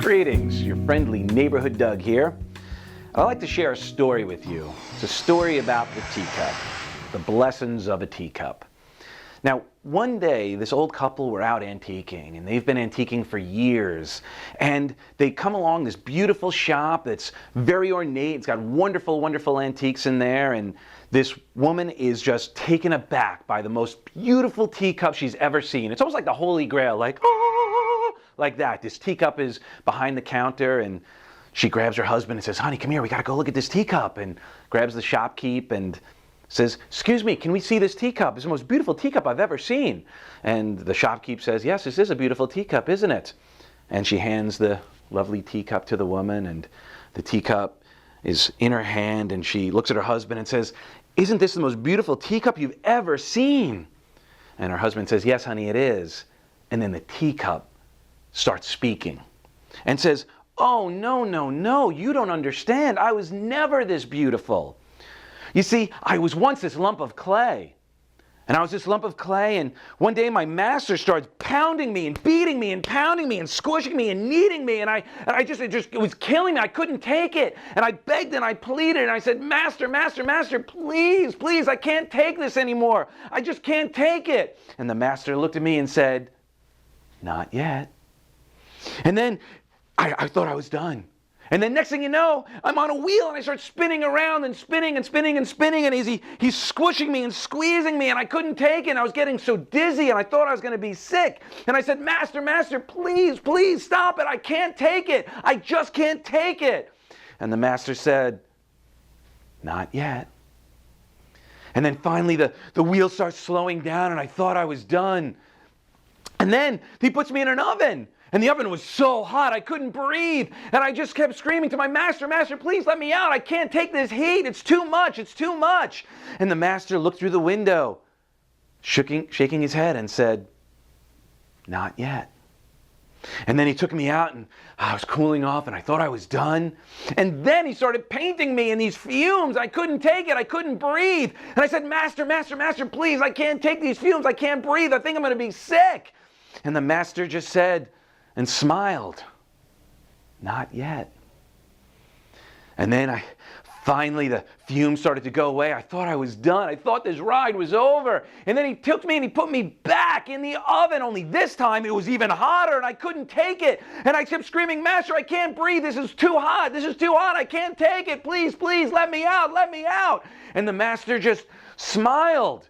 Greetings, your friendly neighborhood Doug here. I'd like to share a story with you. It's a story about the teacup, the blessings of a teacup. Now, one day, this old couple were out antiquing, and they've been antiquing for years. And they come along this beautiful shop that's very ornate. It's got wonderful, wonderful antiques in there. And this woman is just taken aback by the most beautiful teacup she's ever seen. It's almost like the Holy Grail, like that. This teacup is behind the counter, and she grabs her husband and says, "Honey, come here, we gotta go look at this teacup," and grabs the shopkeep and says, "Excuse me, can we see this teacup? It's the most beautiful teacup I've ever seen." And the shopkeep says, "Yes, this is a beautiful teacup, isn't it?" And she hands the lovely teacup to the woman, and the teacup is in her hand, and she looks at her husband and says, "Isn't this the most beautiful teacup you've ever seen?" And her husband says, "Yes, honey, it is." And then the teacup starts speaking and says, "Oh, no, no, no, you don't understand. I was never this beautiful. You see, I was once this lump of clay. And I was this lump of clay, and one day my master starts pounding me and beating me and pounding me and squishing me and kneading me, and it was killing me. I couldn't take it. And I begged and I pleaded and I said, Master, Master, Master, please, please, I can't take this anymore. I just can't take it." And the master looked at me and said, "Not yet." And then I thought I was done. And then next thing you know, I'm on a wheel and I start spinning around and spinning and spinning and spinning, and he's squishing me and squeezing me, and I couldn't take it. And I was getting so dizzy and I thought I was going to be sick. And I said, "Master, Master, please, please stop it. I can't take it. I just can't take it." And the master said, "Not yet." And then finally the wheel starts slowing down, and I thought I was done. And then he puts me in an oven. And the oven was so hot, I couldn't breathe. And I just kept screaming to my master, "Master, please let me out. I can't take this heat. It's too much. It's too much." And the master looked through the window, shaking his head, and said, "Not yet." And then he took me out, and I was cooling off, and I thought I was done. And then he started painting me in these fumes. I couldn't take it. I couldn't breathe. And I said, "Master, Master, Master, please, I can't take these fumes. I can't breathe. I think I'm going to be sick." And the master just said, and smiled, "Not yet." And then finally the fumes started to go away. I thought I was done. I thought this ride was over. And then he took me and he put me back in the oven, only this time it was even hotter, and I couldn't take it. And I kept screaming, "Master, I can't breathe. This is too hot. This is too hot. I can't take it. Please, please, let me out. Let me out." And the master just smiled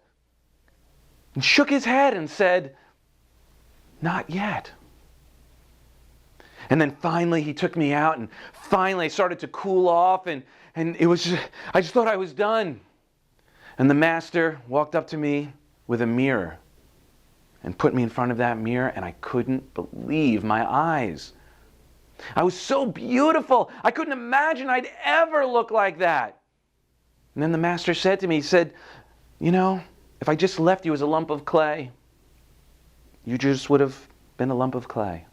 and shook his head and said, "Not yet." And then finally he took me out, and finally I started to cool off, and it was I just thought I was done. And the master walked up to me with a mirror and put me in front of that mirror, and I couldn't believe my eyes. I was so beautiful. I couldn't imagine I'd ever look like that. And then the master said to me, he said, "You know, if I just left you as a lump of clay, you just would have been a lump of clay.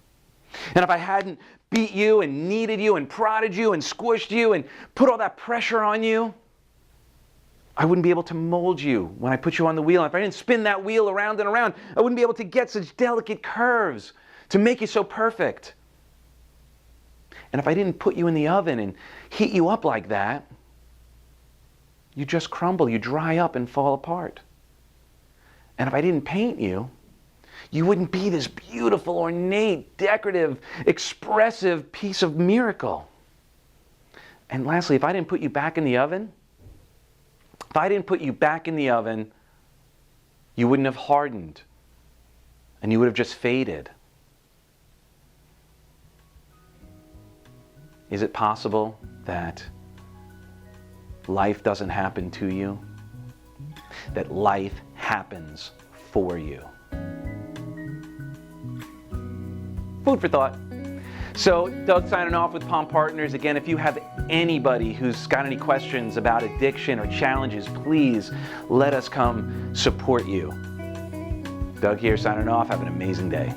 And if I hadn't beat you and kneaded you and prodded you and squished you and put all that pressure on you, I wouldn't be able to mold you when I put you on the wheel. And if I didn't spin that wheel around and around, I wouldn't be able to get such delicate curves to make you so perfect. And if I didn't put you in the oven and heat you up like that, you just crumble, you dry up and fall apart. And if I didn't paint you, you wouldn't be this beautiful, ornate, decorative, expressive piece of miracle. And lastly, if I didn't put you back in the oven, you wouldn't have hardened, and you would have just faded. Is it possible that life doesn't happen to you? That life happens for you? Food for thought. So, Doug signing off with Palm Partners. Again, if you have anybody who's got any questions about addiction or challenges, please let us come support you. Doug here signing off. Have an amazing day.